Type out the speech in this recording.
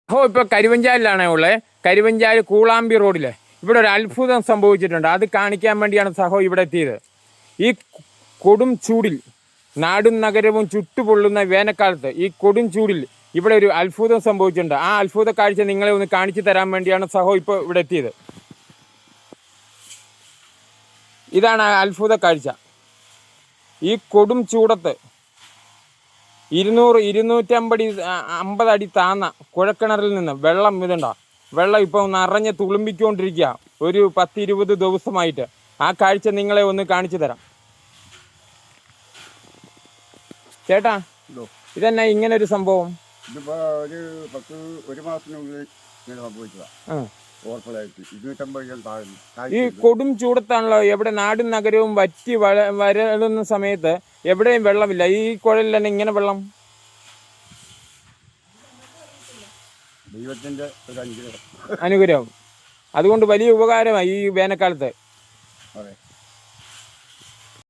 ഇപ്പോൾ കരുവഞ്ചാലിലാണേ ഉള്ളത്. കരുവഞ്ചാൽ കൂളാമ്പി റോഡിൽ ഇവിടെ ഒരു അത്ഭുതം സംഭവിച്ചിട്ടുണ്ട്. അത് കാണിക്കാൻ വേണ്ടിയാണ് സഹോ ഇവിടെ എത്തിയത്. ഈ കൊടും ചൂടിൽ, നാടും നഗരവും ചുട്ടുപൊള്ളുന്ന വേനൽക്കാലത്ത് ഈ കൊടും ചൂടിൽ ഇവിടെ ഒരു അത്ഭുതം സംഭവിച്ചിട്ടുണ്ട്. ആ അത്ഭുത കാഴ്ച നിങ്ങളെ ഒന്ന് കാണിച്ചു തരാൻ വേണ്ടിയാണ് സഹോ ഇപ്പോൾ ഇവിടെ എത്തിയത്. ഇതാണ് ആ അത്ഭുത കാഴ്ച. ഈ കൊടും ചൂടത്ത് 200-250 അടി താന്ന കുഴക്കിണറിൽ നിന്ന് വെള്ളം വെള്ളം ഇപ്പോൾ നിറഞ്ഞ് തുളുമ്പിക്കൊണ്ടിരിക്കുക ഒരു 10-20 ദിവസമായിട്ട്. ആ കാഴ്ച നിങ്ങളെ ഒന്ന് കാണിച്ചു തരാം. ചേട്ടാ, ഇതെന്നാ ഇങ്ങനെ ഒരു സംഭവം? ഇതിപ്പോ ഒരു മാസത്തിനുള്ളിൽ സംഭവിച്ചതാ. ഈ കൊടും ചൂടത്താണല്ലോ എവിടെ നാടും നഗരവും വറ്റി വരളുന്ന സമയത്ത് എവിടെയും വെള്ളമില്ല. ഈ കുഴലിൽ തന്നെ ഇങ്ങനെ വെള്ളം? ദൈവത്തിന്റെ ഒരു അനുഗ്രഹം. അതുകൊണ്ട് വലിയ ഉപകാരമായി ഈ വേനൽക്കാലത്ത്. അതെ.